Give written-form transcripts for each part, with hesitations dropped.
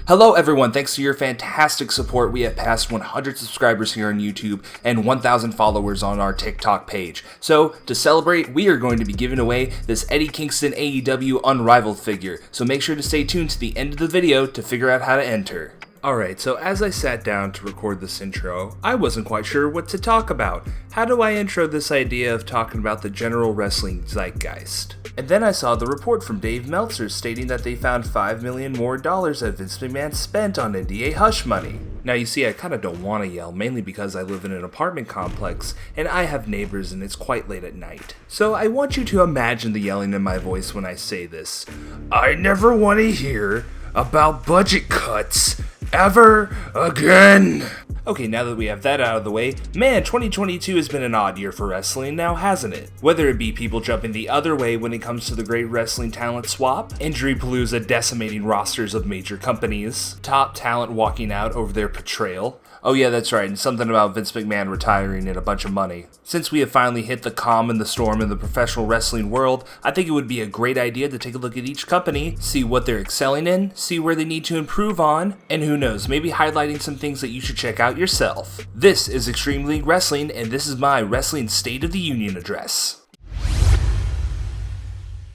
Hello everyone, thanks to your fantastic support, we have passed 100 subscribers here on YouTube and 1,000 followers on our TikTok page. So, to celebrate, we are going to be giving away this Eddie Kingston AEW Unrivaled figure, so make sure to stay tuned to the end of the video to figure out how to enter. Alright, so as I sat down to record this intro, I wasn't quite sure what to talk about. How do I intro this idea of talking about the general wrestling zeitgeist? And then I saw the report from Dave Meltzer stating that they found $5 million more that Vince McMahon spent on NDA hush money. Now you see, I kinda don't want to yell, mainly because I live in an apartment complex, and I have neighbors and it's quite late at night. So I want you to imagine the yelling in my voice when I say this. I never want to hear about budget cuts ever again. Okay, now that we have that out of the way, man, 2022 has been an odd year for wrestling now, hasn't it? Whether it be people jumping the other way when it comes to the great wrestling talent swap, injury palooza decimating rosters of major companies, top talent walking out over their portrayal. Oh yeah, that's right, and something about Vince McMahon retiring and a bunch of money. Since we have finally hit the calm and the storm in the professional wrestling world, I think it would be a great idea to take a look at each company, see what they're excelling in, see where they need to improve on, and who knows, maybe highlighting some things that you should check out yourself. This is Extreme League Wrestling, and this is my Wrestling State of the Union address.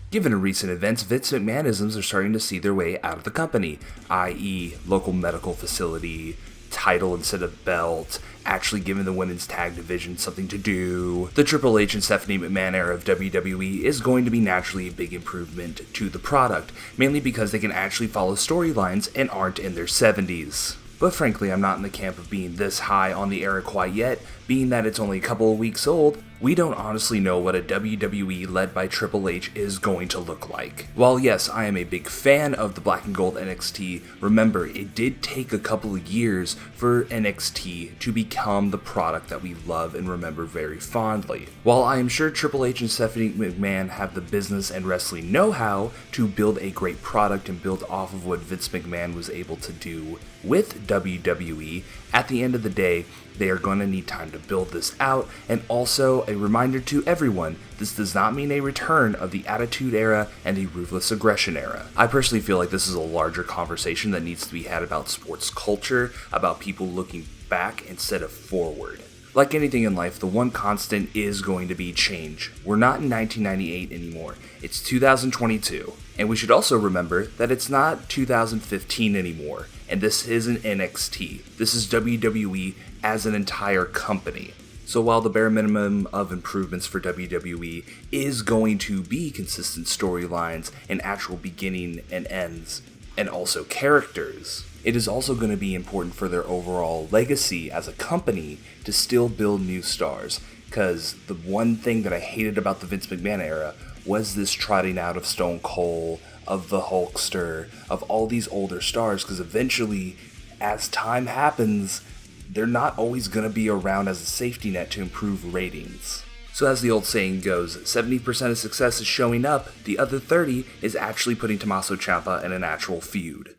Given recent events, Vince McMahonisms are starting to see their way out of the company, i.e. local medical facility, title instead of belt, actually giving the women's tag division something to do. The Triple H and Stephanie McMahon era of WWE is going to be naturally a big improvement to the product, mainly because they can actually follow storylines and aren't in their 70s. But frankly, I'm not in the camp of being this high on the era quite yet, being that it's only a couple of weeks old. We don't honestly know what a WWE led by Triple H is going to look like. While yes, I am a big fan of the Black and Gold NXT, remember, it did take a couple of years for NXT to become the product that we love and remember very fondly. While I am sure Triple H and Stephanie McMahon have the business and wrestling know-how to build a great product and build off of what Vince McMahon was able to do with WWE, at the end of the day, they are going to need time to build this out, and also a reminder to everyone, this does not mean a return of the Attitude Era and the Ruthless Aggression Era. I personally feel like this is a larger conversation that needs to be had about sports culture, about people looking back instead of forward. Like anything in life, the one constant is going to be change. We're not in 1998 anymore, it's 2022. And we should also remember that it's not 2015 anymore, and this isn't NXT. This is WWE as an entire company. So while the bare minimum of improvements for WWE is going to be consistent storylines and actual beginning and ends, and also characters, it is also going to be important for their overall legacy as a company to still build new stars. Because the one thing that I hated about the Vince McMahon era was this trotting out of Stone Cold, of the Hulkster, of all these older stars, because eventually, as time happens, they're not always going to be around as a safety net to improve ratings. So as the old saying goes, 70% of success is showing up, the other 30% is actually putting Tommaso Ciampa in an actual feud.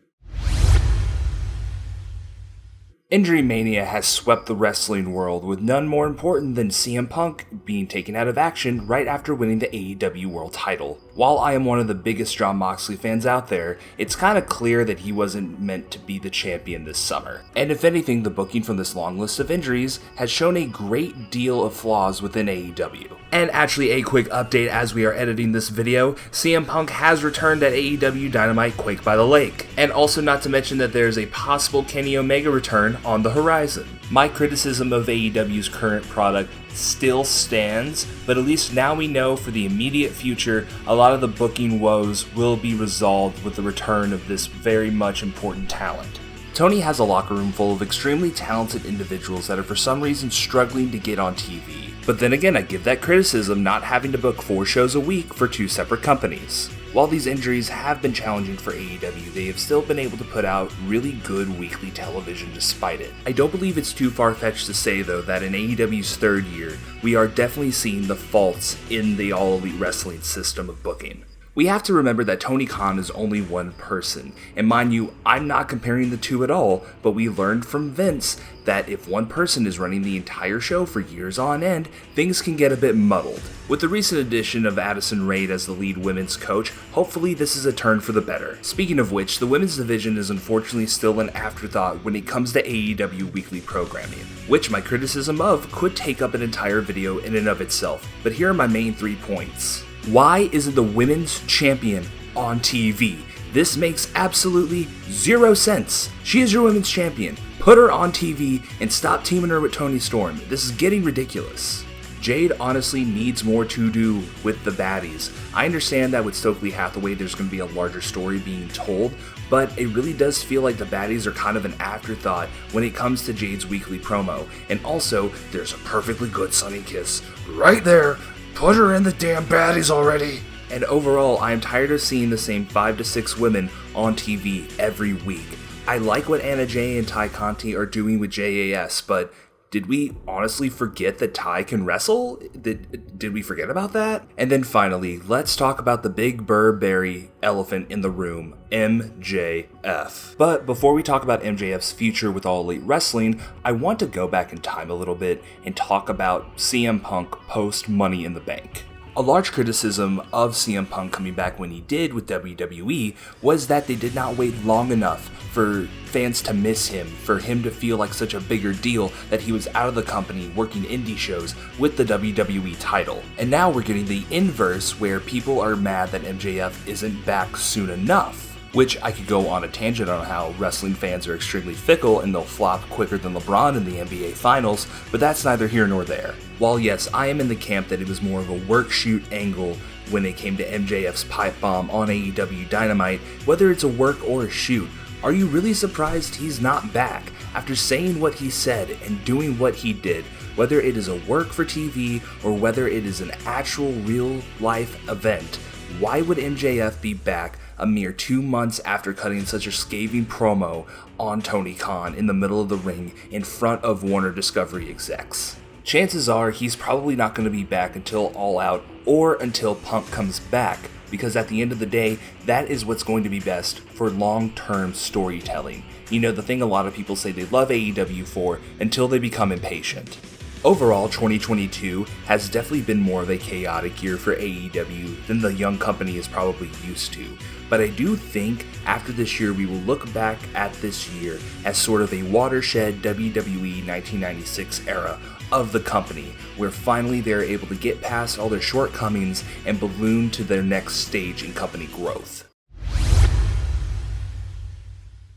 Injury mania has swept the wrestling world, with none more important than CM Punk being taken out of action right after winning the AEW World title. While I am one of the biggest Jon Moxley fans out there, it's kinda clear that he wasn't meant to be the champion this summer. And if anything, the booking from this long list of injuries has shown a great deal of flaws within AEW. And actually, a quick update as we are editing this video, CM Punk has returned at AEW Dynamite Quake by the Lake. And also not to mention that there is a possible Kenny Omega return on the horizon. My criticism of AEW's current product still stands, but at least now we know for the immediate future, a lot of the booking woes will be resolved with the return of this very much important talent. Tony has a locker room full of extremely talented individuals that are for some reason struggling to get on TV. But then again, I give that criticism not having to book 4 shows a week for 2 separate companies. While these injuries have been challenging for AEW, they have still been able to put out really good weekly television despite it. I don't believe it's too far-fetched to say though that in AEW's 3rd year, we are definitely seeing the faults in the All Elite Wrestling system of booking. We have to remember that Tony Khan is only one person, and mind you, I'm not comparing the two at all, but we learned from Vince that if one person is running the entire show for years on end, things can get a bit muddled. With the recent addition of Addison Rae as the lead women's coach, hopefully this is a turn for the better. Speaking of which, the women's division is unfortunately still an afterthought when it comes to AEW weekly programming, which my criticism of could take up an entire video in and of itself, but here are my main 3 points. Why isn't the women's champion on TV? This makes absolutely zero sense. She is your women's champion. Put her on TV and stop teaming her with Toni Storm. This is getting ridiculous. Jade honestly needs more to do with the baddies. I understand that with Stokely Hathaway there's going to be a larger story being told, but it really does feel like the baddies are kind of an afterthought when it comes to Jade's weekly promo. And also, there's a perfectly good Sunny Kiss right there. Put her in the damn baddies already! And overall, I am tired of seeing the same 5 to 6 women on TV every week. I like what Anna Jay and Ty Conti are doing with JAS, but did we honestly forget that Ty can wrestle? Did we forget about that? And then finally, let's talk about the big Burberry elephant in the room, MJF. But before we talk about MJF's future with All Elite Wrestling, I want to go back in time a little bit and talk about CM Punk post Money in the Bank. A large criticism of CM Punk coming back when he did with WWE was that they did not wait long enough for fans to miss him, for him to feel like such a bigger deal that he was out of the company working indie shows with the WWE title. And now we're getting the inverse where people are mad that MJF isn't back soon enough. Which I could go on a tangent on how wrestling fans are extremely fickle and they'll flop quicker than LeBron in the NBA Finals, but that's neither here nor there. While yes, I am in the camp that it was more of a work-shoot angle when it came to MJF's pipe bomb on AEW Dynamite, whether it's a work or a shoot, are you really surprised he's not back after saying what he said and doing what he did, whether it is a work for TV or whether it is an actual real-life event? Why would MJF be back a mere 2 months after cutting such a scathing promo on Tony Khan in the middle of the ring in front of Warner Discovery execs? Chances are he's probably not going to be back until All Out or until Punk comes back, because at the end of the day, that is what's going to be best for long-term storytelling. You know, the thing a lot of people say they love AEW for until they become impatient. Overall, 2022 has definitely been more of a chaotic year for AEW than the young company is probably used to. But I do think after this year we will look back at this year as sort of a watershed WWE 1996 era of the company, where finally they're able to get past all their shortcomings and balloon to their next stage in company growth.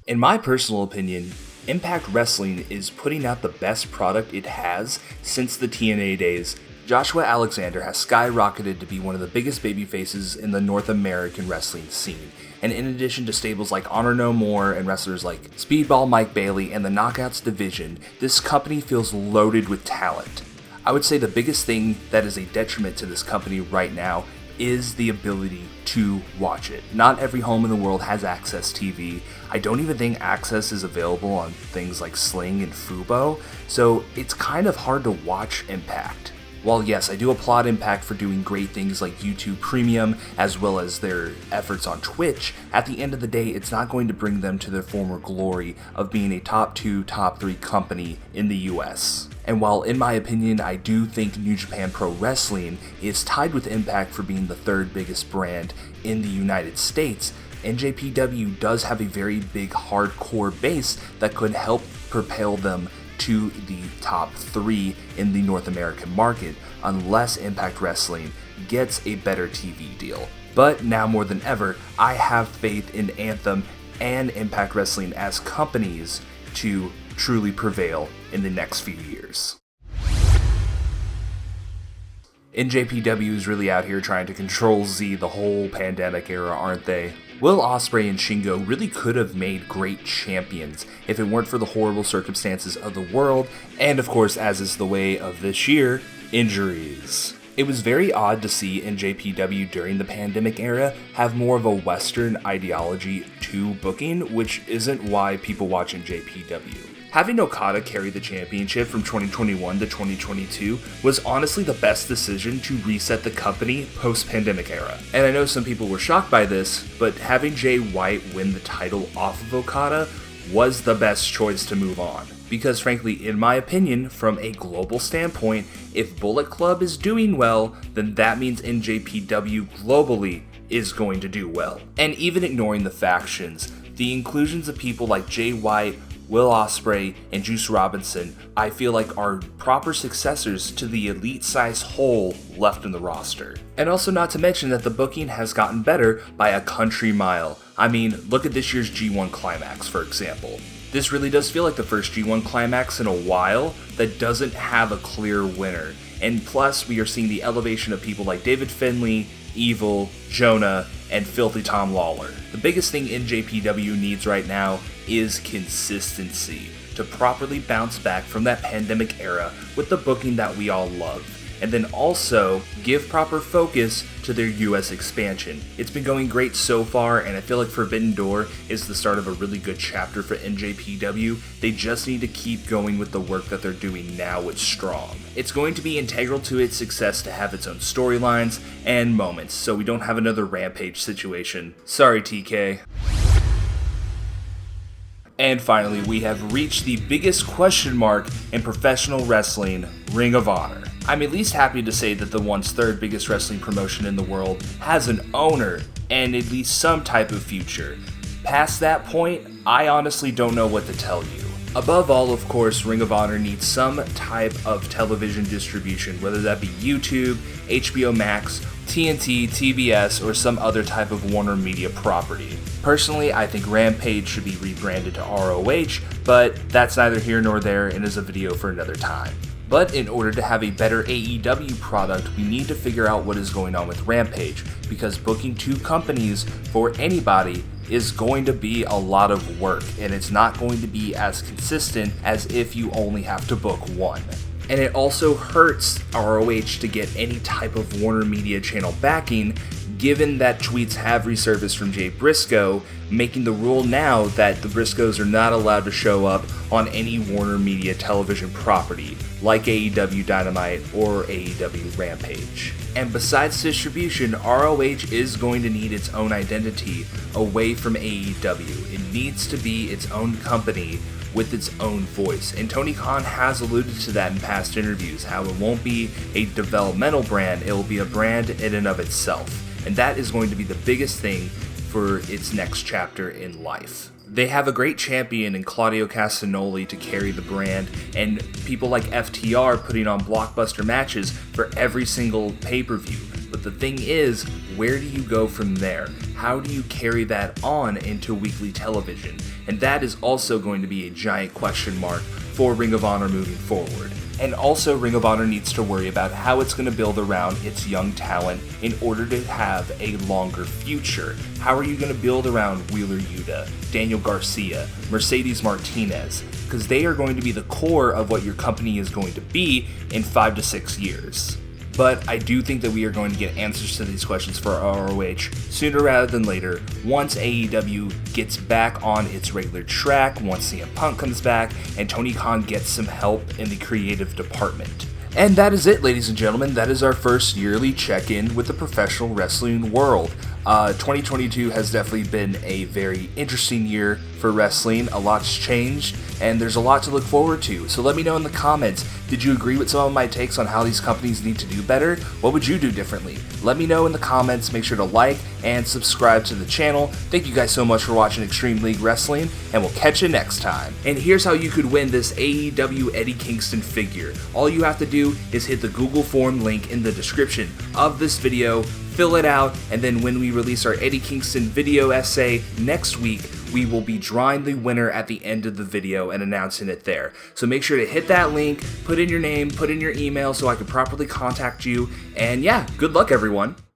In my personal opinion, Impact Wrestling is putting out the best product it has since the TNA days. Joshua Alexander has skyrocketed to be one of the biggest babyfaces in the North American wrestling scene. And in addition to stables like Honor No More and wrestlers like Speedball Mike Bailey and the Knockouts division, this company feels loaded with talent. I would say the biggest thing that is a detriment to this company right now is the ability to watch it. Not every home in the world has Access TV. I don't even think Access is available on things like Sling and Fubo, so it's kind of hard to watch Impact. While yes, I do applaud Impact for doing great things like YouTube Premium, as well as their efforts on Twitch, at the end of the day, it's not going to bring them to their former glory of being a top 2, top 3 company in the US. And while in my opinion, I do think New Japan Pro Wrestling is tied with Impact for being the 3rd biggest brand in the United States, NJPW does have a very big hardcore base that could help propel them to the top 3 in the North American market, unless Impact Wrestling gets a better TV deal. But now more than ever, I have faith in Anthem and Impact Wrestling as companies to truly prevail in the next few years. NJPW is really out here trying to control Z the whole pandemic era, aren't they? Will Ospreay and Shingo really could have made great champions if it weren't for the horrible circumstances of the world, and of course, as is the way of this year, injuries. It was very odd to see NJPW during the pandemic era have more of a Western ideology to booking, which isn't why people watch NJPW. Having Okada carry the championship from 2021 to 2022 was honestly the best decision to reset the company post-pandemic era. And I know some people were shocked by this, but having Jay White win the title off of Okada was the best choice to move on. Because frankly, in my opinion, from a global standpoint, if Bullet Club is doing well, then that means NJPW globally is going to do well. And even ignoring the factions, the inclusions of people like Jay White, Will Ospreay, and Juice Robinson, I feel like are proper successors to the elite-size hole left in the roster. And also not to mention that the booking has gotten better by a country mile. I mean, look at this year's G1 Climax, for example. This really does feel like the first G1 Climax in a while that doesn't have a clear winner. And plus, we are seeing the elevation of people like David Finlay, Evil, Jonah, and Filthy Tom Lawler. The biggest thing NJPW needs right now is consistency to properly bounce back from that pandemic era with the booking that we all love. And then also give proper focus to their US expansion. It's been going great so far, and I feel like Forbidden Door is the start of a really good chapter for NJPW. They just need to keep going with the work that they're doing now with Strong. It's going to be integral to its success to have its own storylines and moments, so we don't have another Rampage situation. Sorry, TK. And finally, we have reached the biggest question mark in professional wrestling, Ring of Honor. I'm at least happy to say that the once third biggest wrestling promotion in the world has an owner and at least some type of future. Past that point, I honestly don't know what to tell you. Above all, of course, Ring of Honor needs some type of television distribution, whether that be YouTube, HBO Max, TNT, TBS, or some other type of Warner Media property. Personally, I think Rampage should be rebranded to ROH, but that's neither here nor there and is a video for another time. But in order to have a better AEW product, we need to figure out what is going on with Rampage, because booking two companies for anybody is going to be a lot of work, and it's not going to be as consistent as if you only have to book one. And it also hurts ROH to get any type of Warner Media channel backing, given that tweets have resurfaced from Jay Briscoe, making the rule now that the Briscoes are not allowed to show up on any Warner Media television property, like AEW Dynamite or AEW Rampage. And besides distribution, ROH is going to need its own identity away from AEW. It needs to be its own company with its own voice. And Tony Khan has alluded to that in past interviews, how it won't be a developmental brand, it will be a brand in and of itself. And that is going to be the biggest thing for its next chapter in life. They have a great champion in Claudio Castagnoli to carry the brand, and people like FTR putting on blockbuster matches for every single pay-per-view. But the thing is, where do you go from there? How do you carry that on into weekly television? And that is also going to be a giant question mark for Ring of Honor moving forward. And also, Ring of Honor needs to worry about how it's going to build around its young talent in order to have a longer future. How are you going to build around Wheeler Yuta, Daniel Garcia, Mercedes Martinez? Because they are going to be the core of what your company is going to be in 5 to 6 years. But I do think that we are going to get answers to these questions for ROH sooner rather than later, once AEW gets back on its regular track, once CM Punk comes back, and Tony Khan gets some help in the creative department. And that is it, ladies and gentlemen. That is our first yearly check-in with the professional wrestling world. 2022 has definitely been a very interesting year for wrestling. A lot's changed, and there's a lot to look forward to. So let me know in the comments, did you agree with some of my takes on how these companies need to do better? What would you do differently? Let me know in the comments. Make sure to like and subscribe to the channel. Thank you guys so much for watching Extreme League Wrestling, and we'll catch you next time. And here's how you could win this AEW Eddie Kingston figure. All you have to do is hit the Google form link in the description of this video, fill it out, and then when we release our Eddie Kingston video essay next week, we will be drawing the winner at the end of the video and announcing it there. So make sure to hit that link, put in your name, put in your email so I can properly contact you, and yeah, good luck everyone.